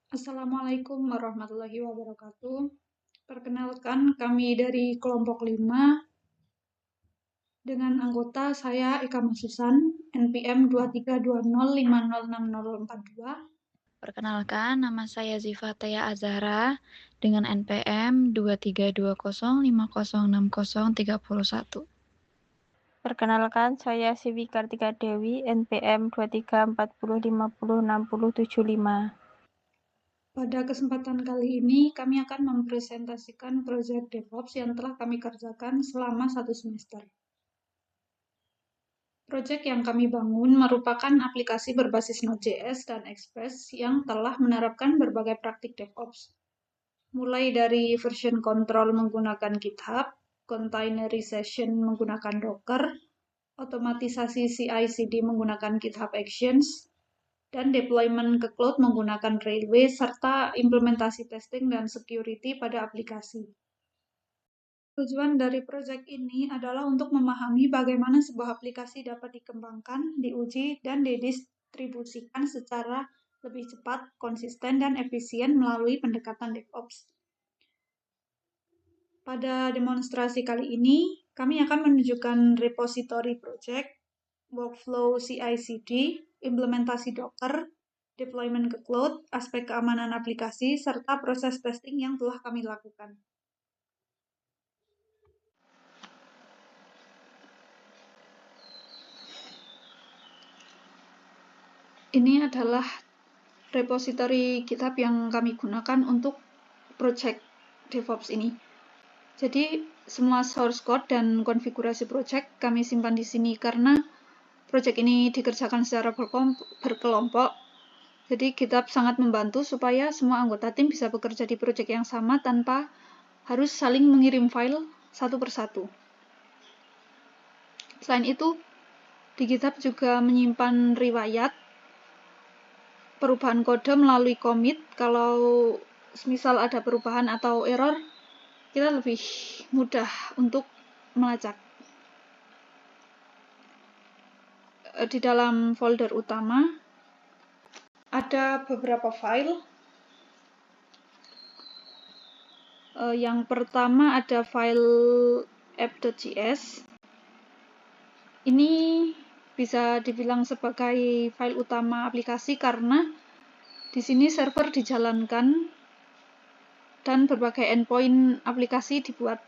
Assalamualaikum warahmatullahi wabarakatuh. Perkenalkan, kami dari kelompok 5 dengan anggota saya Eka Masusan, NPM 2320506042. Perkenalkan, nama saya Ziva Tea Azhara dengan NPM 2320506031. Perkenalkan, saya Siwi Kartika Dewi, NPM 2340506075. Pada kesempatan kali ini, kami akan mempresentasikan proyek DevOps yang telah kami kerjakan selama 1 semester. Proyek yang kami bangun merupakan aplikasi berbasis Node.js dan Express yang telah menerapkan berbagai praktik DevOps. Mulai dari version control menggunakan GitHub, containerization menggunakan Docker, otomatisasi CI/CD menggunakan GitHub Actions, dan deployment ke cloud menggunakan Railway, serta implementasi testing dan security pada aplikasi. Tujuan dari proyek ini adalah untuk memahami bagaimana sebuah aplikasi dapat dikembangkan, diuji, dan didistribusikan secara lebih cepat, konsisten, dan efisien melalui pendekatan DevOps. Pada demonstrasi kali ini, kami akan menunjukkan repository project, workflow CI/CD, implementasi Docker, deployment ke cloud, aspek keamanan aplikasi, serta proses testing yang telah kami lakukan. Ini adalah repository GitHub yang kami gunakan untuk project DevOps ini. Jadi, semua source code dan konfigurasi project kami simpan di sini karena project ini dikerjakan secara berkelompok. Jadi, GitHub sangat membantu supaya semua anggota tim bisa bekerja di project yang sama tanpa harus saling mengirim file satu persatu. Selain itu, di GitHub juga menyimpan riwayat perubahan kode melalui commit. Kalau misal ada perubahan atau error, kita lebih mudah untuk melacak. Di dalam folder utama ada beberapa file. Yang pertama ada file app.js. Ini bisa dibilang sebagai file utama aplikasi karena di sini server dijalankan dan berbagai endpoint aplikasi dibuat.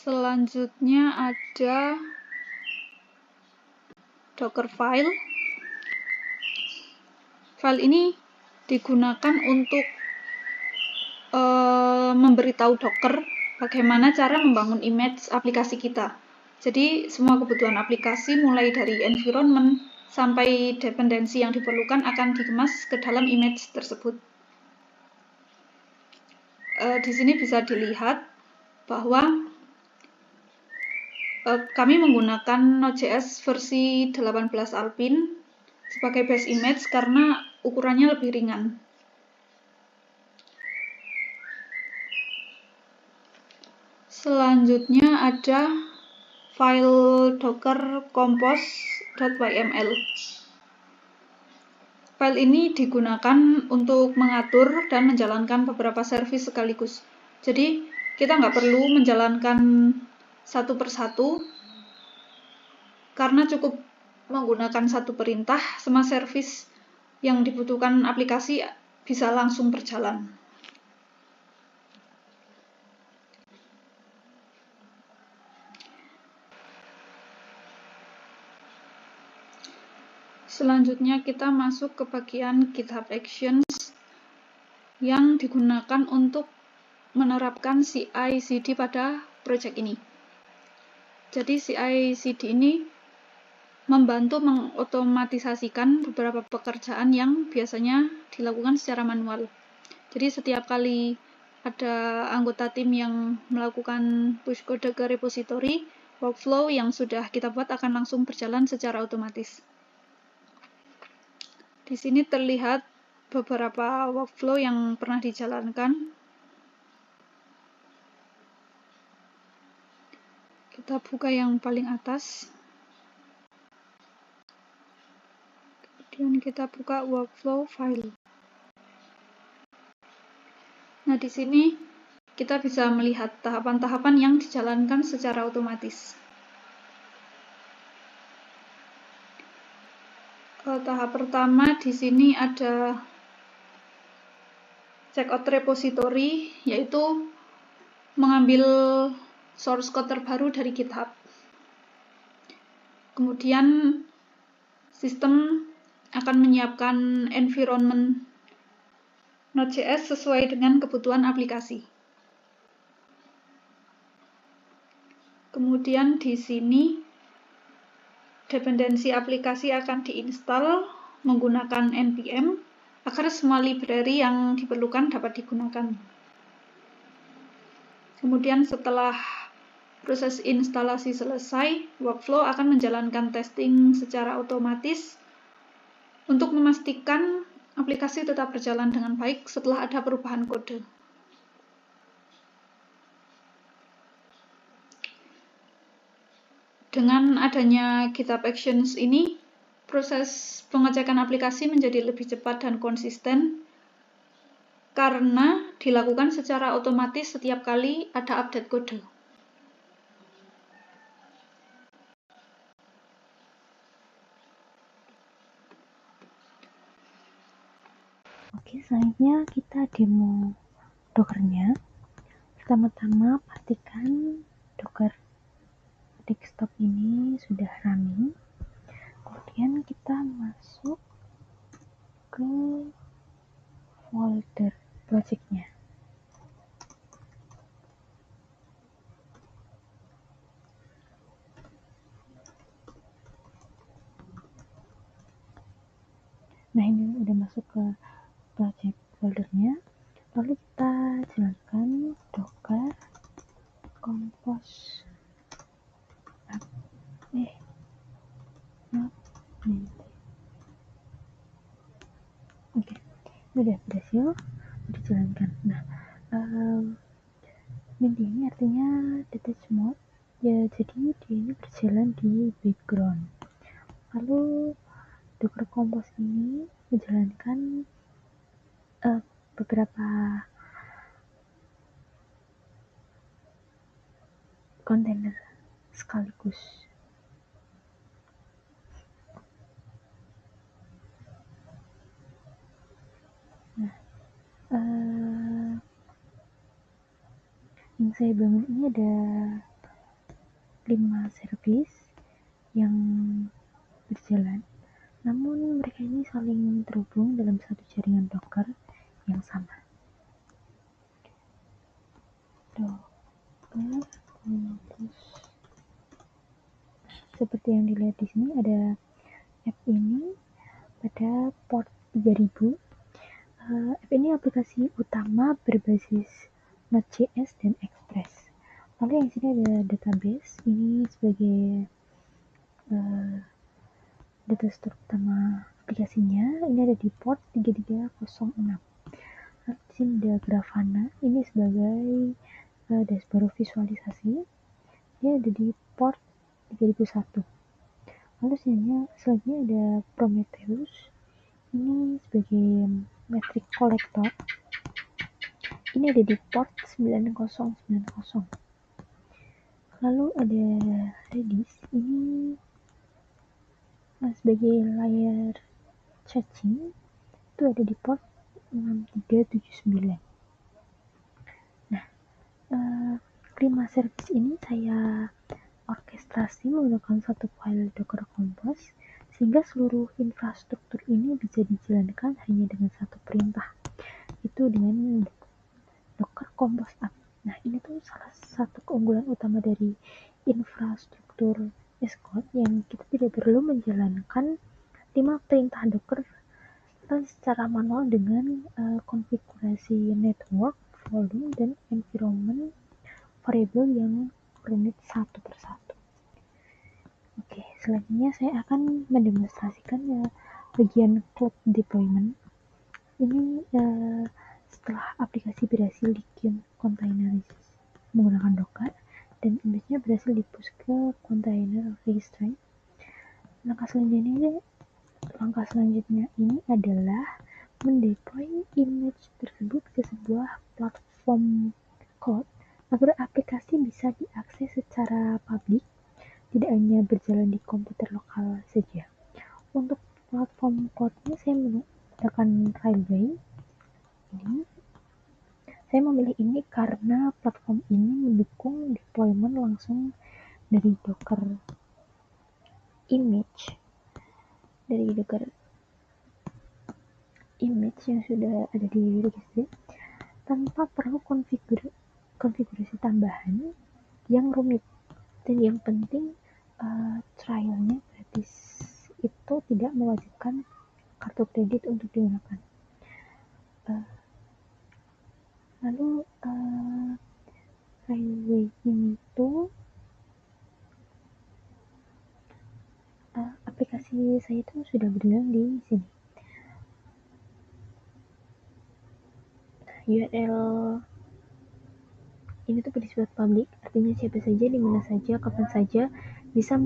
Selanjutnya ada Docker file. File ini digunakan untuk memberitahu Docker bagaimana cara membangun image aplikasi kita. Jadi, semua kebutuhan aplikasi mulai dari environment sampai dependensi yang diperlukan akan dikemas ke dalam image tersebut. Di sini bisa dilihat bahwa kami menggunakan Node.js versi 18 Alpine sebagai base image karena ukurannya lebih ringan. Selanjutnya ada file docker compose.yml. File ini digunakan untuk mengatur dan menjalankan beberapa service sekaligus. Jadi, kita nggak perlu menjalankan satu persatu, karena cukup menggunakan satu perintah, semua service yang dibutuhkan aplikasi bisa langsung berjalan. Selanjutnya kita masuk ke bagian GitHub Actions yang digunakan untuk menerapkan CI/CD pada project ini. Jadi CI/CD ini membantu mengotomatisasikan beberapa pekerjaan yang biasanya dilakukan secara manual. Jadi setiap kali ada anggota tim yang melakukan push kode ke repository, workflow yang sudah kita buat akan langsung berjalan secara otomatis. Di sini terlihat beberapa workflow yang pernah dijalankan. Kita buka yang paling atas. Kemudian kita buka workflow file. Nah, di sini kita bisa melihat tahapan-tahapan yang dijalankan secara otomatis. Tahap pertama di sini ada checkout repository, yaitu mengambil source code terbaru dari GitHub. Kemudian sistem akan menyiapkan environment Node.js sesuai dengan kebutuhan aplikasi. Kemudian di sini dependensi aplikasi akan diinstal menggunakan npm agar semua library yang diperlukan dapat digunakan. Kemudian setelah proses instalasi selesai, workflow akan menjalankan testing secara otomatis untuk memastikan aplikasi tetap berjalan dengan baik setelah ada perubahan kode. Dengan adanya GitHub Actions ini, proses pengecekan aplikasi menjadi lebih cepat dan konsisten karena dilakukan secara otomatis setiap kali ada update kode. Oke, selanjutnya kita demo Docker-nya. Pertama-tama pastikan Docker desktop ini sudah running. Kemudian kita masuk ke folder project-nya. Nah, ini udah masuk ke project foldernya. Lalu kita jalankan docker compose Oke, ini udah berhasil dijalankan. Nah, ini artinya detach mode ya, jadi dia ini berjalan di background. Lalu docker compose ini menjalankan beberapa kontainer sekaligus. Nah, yang saya bangun ini ada 5 service yang berjalan, namun mereka ini saling terhubung dalam satu jaringan Docker yang sama. Docker seperti yang dilihat di sini, ada app ini pada port 3000. App ini aplikasi utama berbasis Node.js dan Express. Lalu yang sini ada database, ini sebagai data store utama aplikasinya. Ini ada di port 3306. Lalu di sini ada Grafana, ini sebagai dashboard visualisasi. Dia ada di port 3001. Lalu selanjutnya ada Prometheus, ini sebagai metric collector. Ini ada di port 9090. Lalu ada Redis, ini sebagai layer caching, itu ada di port 6379. Nah, 5 service ini saya orkestrasi menggunakan satu file Docker Compose, sehingga seluruh infrastruktur ini bisa dijalankan hanya dengan satu perintah, itu dengan Docker Compose App. Nah, ini tuh salah satu keunggulan utama dari infrastruktur as code, yang kita tidak perlu menjalankan 5 perintah Docker secara manual dengan konfigurasi network, volume, dan environment variable yang rumit satu persatu. Oke, selanjutnya saya akan mendemonstrasikan bagian cloud deployment. Ini setelah aplikasi berhasil di-containerized menggunakan Docker dan image-nya berhasil di-push ke container registry. Langkah selanjutnya ini langkah selanjutnya ini adalah mendeploy image tersebut ke sebuah platform cloud agar aplikasi bisa diakses secara publik, tidak hanya berjalan di komputer lokal saja. Untuk platform cloud-nya saya menggunakan Railway. Saya memilih ini karena platform ini mendukung deployment langsung dari Docker image yang sudah ada di registry tanpa perlu konfigurasi tambahan yang rumit. Dan yang penting trialnya gratis, itu tidak mewajibkan kartu kredit untuk digunakan. Lalu Railway ini tuh aplikasi saya itu sudah berjalan di sini. URL ini tuh bersifat publik, artinya siapa saja, di mana saja, kapan saja bisa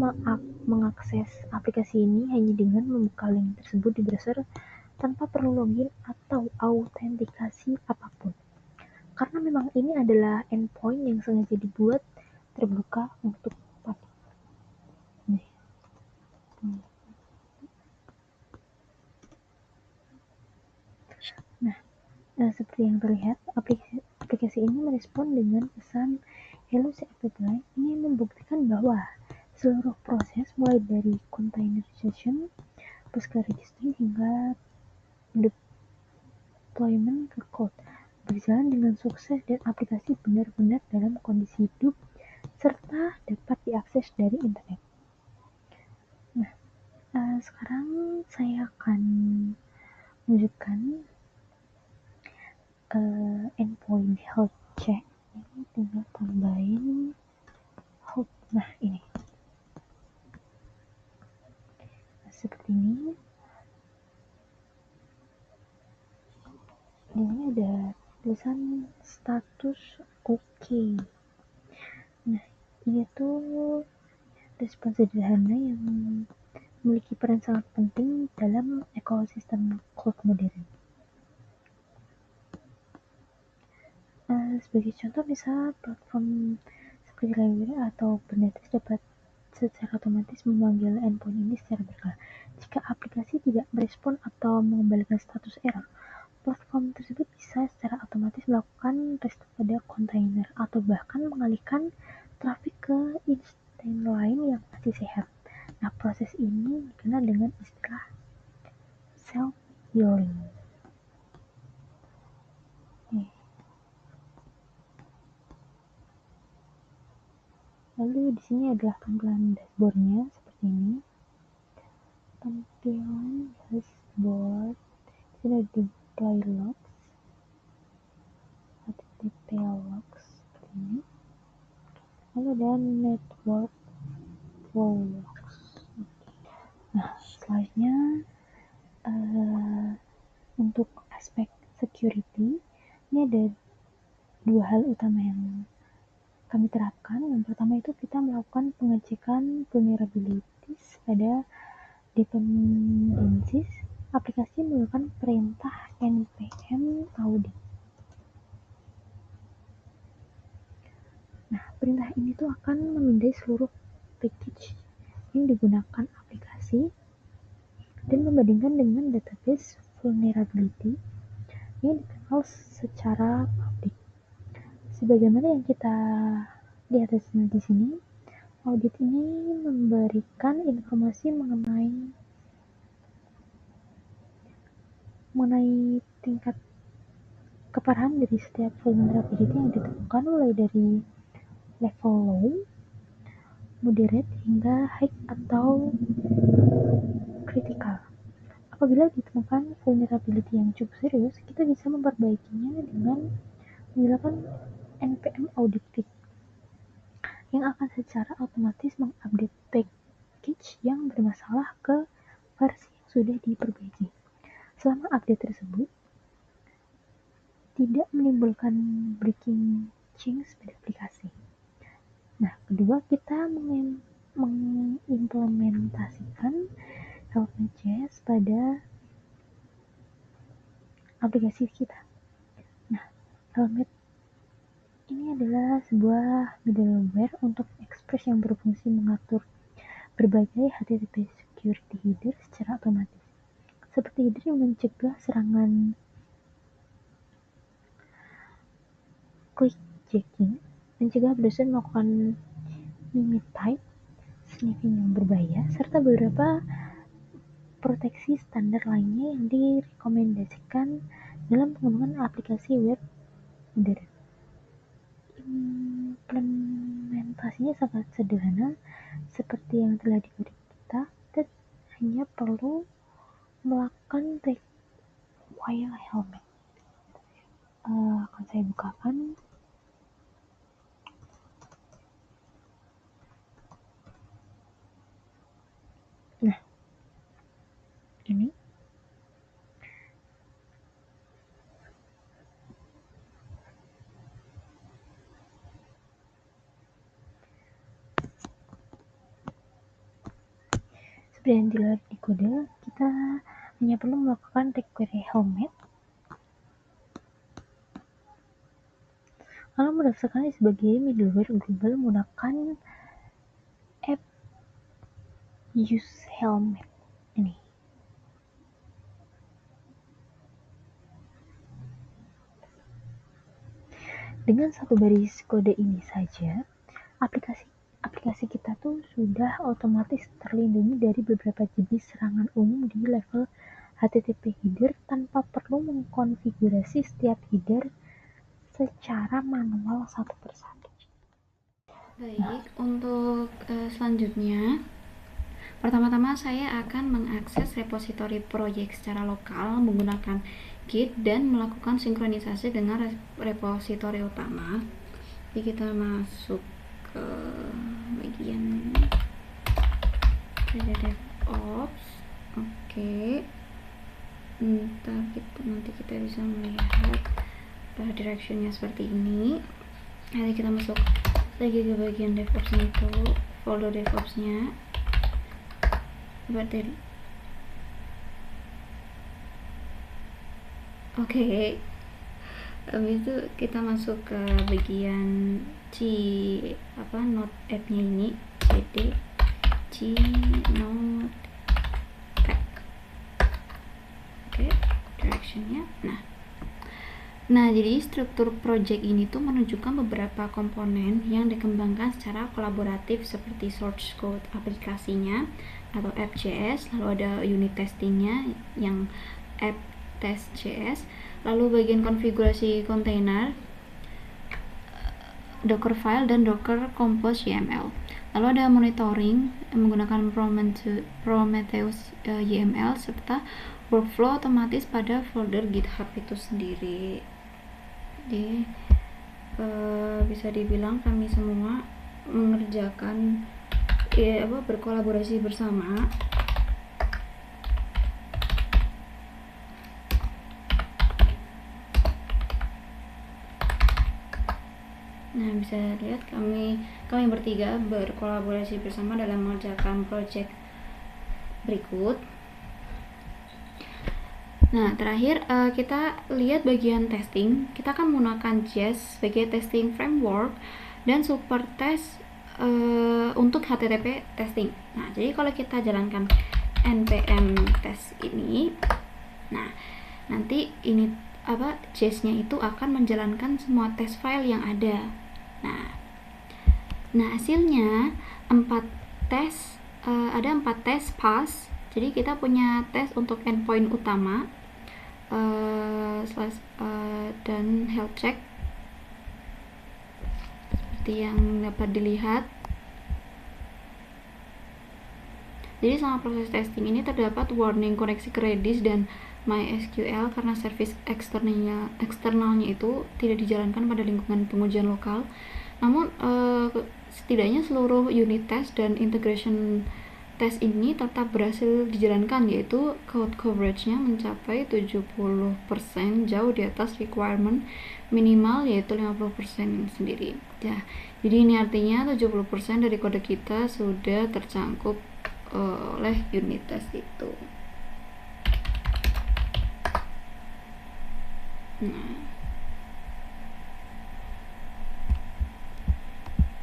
mengakses aplikasi ini hanya dengan membuka link tersebut di browser tanpa perlu login atau autentikasi apapun. Karena memang ini adalah endpoint yang sengaja dibuat terbuka untuk publik. Nah, seperti yang terlihat, aplikasi ini merespon dengan pesan "Hello, saya apply." Ini membuktikan bahwa seluruh proses mulai dari containerization, pasca registry hingga deployment ke cloud berjalan dengan sukses dan aplikasi benar-benar dalam kondisi hidup serta dapat diakses dari internet. Nah, sekarang saya akan menunjukkan endpoint health check. Ini tinggal tambahin health. Nah, ini seperti ini. Ini ada tulisan status oke. Nah, ini tuh respon sederhana yang memiliki peran sangat penting dalam ekosistem cloud modern. Sebagai contoh, misal platform seperti Railway atau Kubernetes dapat secara otomatis memanggil endpoint ini secara berkala. Jika aplikasi tidak merespon atau mengembalikan status error, platform tersebut bisa secara otomatis melakukan restore pada kontainer atau bahkan mengalihkan trafik ke instansi lain yang masih sehat. Nah, proses ini dikenal dengan istilah self-healing. Lalu di sini adalah tampilan dashboardnya seperti ini. Tampilan dashboard, di sini ada deploy logs, ada detail logs seperti ini. Lalu ada network flow logs. Nah, selanjutnya untuk aspek security, ini ada dua hal utama yang kami terapkan. Yang pertama itu kita melakukan pengecekan vulnerabilities pada dependencies. Aplikasi menggunakan perintah npm audit. Nah, perintah ini tuh akan memindai seluruh package yang digunakan aplikasi dan membandingkan dengan database vulnerability yang dikenal secara publik. Sebagaimana yang kita lihat di sini, audit ini memberikan informasi mengenai tingkat keparahan dari setiap vulnerability yang ditemukan, mulai dari level low, moderate, hingga high atau critical. Apabila ditemukan vulnerability yang cukup serius, kita bisa memperbaikinya dengan menggunakan npm audit fix yang akan secara otomatis mengupdate package yang bermasalah ke versi yang sudah diperbaiki. Selama update tersebut tidak menimbulkan breaking change pada aplikasi. Nah, kedua, kita mengimplementasikan helmet.js pada aplikasi kita. Nah, helmet ini adalah sebuah middleware untuk Express yang berfungsi mengatur berbagai HTTP security header secara otomatis. Seperti header yang mencegah serangan clickjacking, mencegah browser melakukan limit type, sniffing yang berbahaya, serta beberapa proteksi standar lainnya yang direkomendasikan dalam pengembangan aplikasi web modern. Implementasinya sangat sederhana, seperti yang telah diberi kita hanya perlu melakukan take while helmet. Akan saya bukakan. Nah, ini seperti yang dilihat di kode, kita hanya perlu melakukan take query helmet, lalu mendaftarkannya sebagai middleware global menggunakan app use helmet ini. Dengan satu baris kode ini saja, aplikasi kita tuh sudah otomatis terlindungi dari beberapa jenis serangan umum di level HTTP header tanpa perlu mengkonfigurasi setiap header secara manual satu persatu. Baik, untuk selanjutnya, pertama-tama saya akan mengakses repositori proyek secara lokal menggunakan Git dan melakukan sinkronisasi dengan repositori utama. Jadi kita masuk ke bagian ada DevOps. Oke. Nanti kita bisa melihat direction-nya seperti ini. Nanti kita masuk lagi ke bagian DevOps-nya itu, folder DevOps-nya. Berarti Oke. Habis itu kita masuk ke bagian node app-nya ini, cd node app. Oke, direction-nya. Nah, jadi struktur project ini tuh menunjukkan beberapa komponen yang dikembangkan secara kolaboratif seperti source code aplikasinya atau app.js, lalu ada unit testingnya yang app test.js, lalu bagian konfigurasi kontainer, Docker file dan Docker Compose YML. Lalu ada monitoring menggunakan Prometheus YML serta workflow otomatis pada folder GitHub itu sendiri. Jadi bisa dibilang kami semua mengerjakan berkolaborasi bersama. Nah, bisa lihat kami bertiga berkolaborasi bersama dalam mengerjakan project berikut. Nah, terakhir kita lihat bagian testing. Kita akan menggunakan Jest sebagai testing framework dan super test untuk HTTP testing. Nah, jadi kalau kita jalankan npm test ini, nah nanti ini Jest-nya itu akan menjalankan semua test file yang ada. Nah hasilnya 4 tes, ada 4 tes pass. Jadi kita punya tes untuk endpoint utama dan health check seperti yang dapat dilihat. Jadi selama proses testing ini terdapat warning koneksi ke Redis dan MySQL karena service eksternalnya itu tidak dijalankan pada lingkungan pengujian lokal. Namun setidaknya seluruh unit test dan integration test ini tetap berhasil dijalankan, yaitu code coverage-nya mencapai 70%, jauh di atas requirement minimal yaitu 50% sendiri. Ya, jadi ini artinya 70% dari kode kita sudah tercakup oleh unit test itu.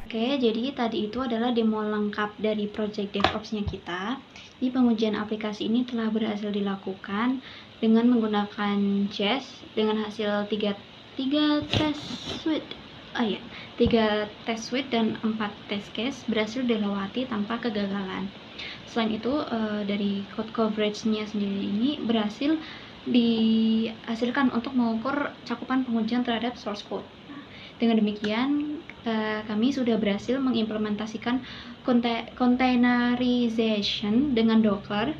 Oke, jadi tadi itu adalah demo lengkap dari project DevOps-nya kita. Di pengujian aplikasi ini telah berhasil dilakukan dengan menggunakan Jest dengan hasil 3 test suite. 3 test suite dan 4 test case berhasil dilewati tanpa kegagalan. Selain itu, dari code coverage-nya sendiri ini berhasil dihasilkan untuk mengukur cakupan pengujian terhadap source code. Dengan demikian, kami sudah berhasil mengimplementasikan containerization dengan Docker,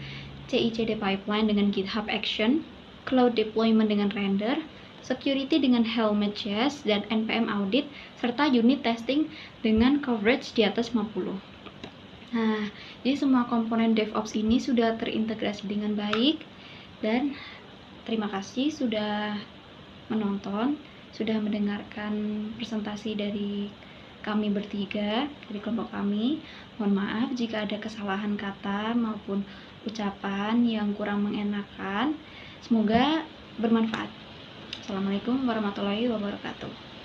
CI/CD pipeline dengan GitHub Action, cloud deployment dengan Render, security dengan Helm Chest dan npm audit, serta unit testing dengan coverage di atas 50. Nah, jadi semua komponen DevOps ini sudah terintegrasi dengan baik, dan terima kasih sudah menonton, sudah mendengarkan presentasi dari kami bertiga, dari kelompok kami. Mohon maaf jika ada kesalahan kata maupun ucapan yang kurang mengenakan. Semoga bermanfaat. Assalamualaikum warahmatullahi wabarakatuh.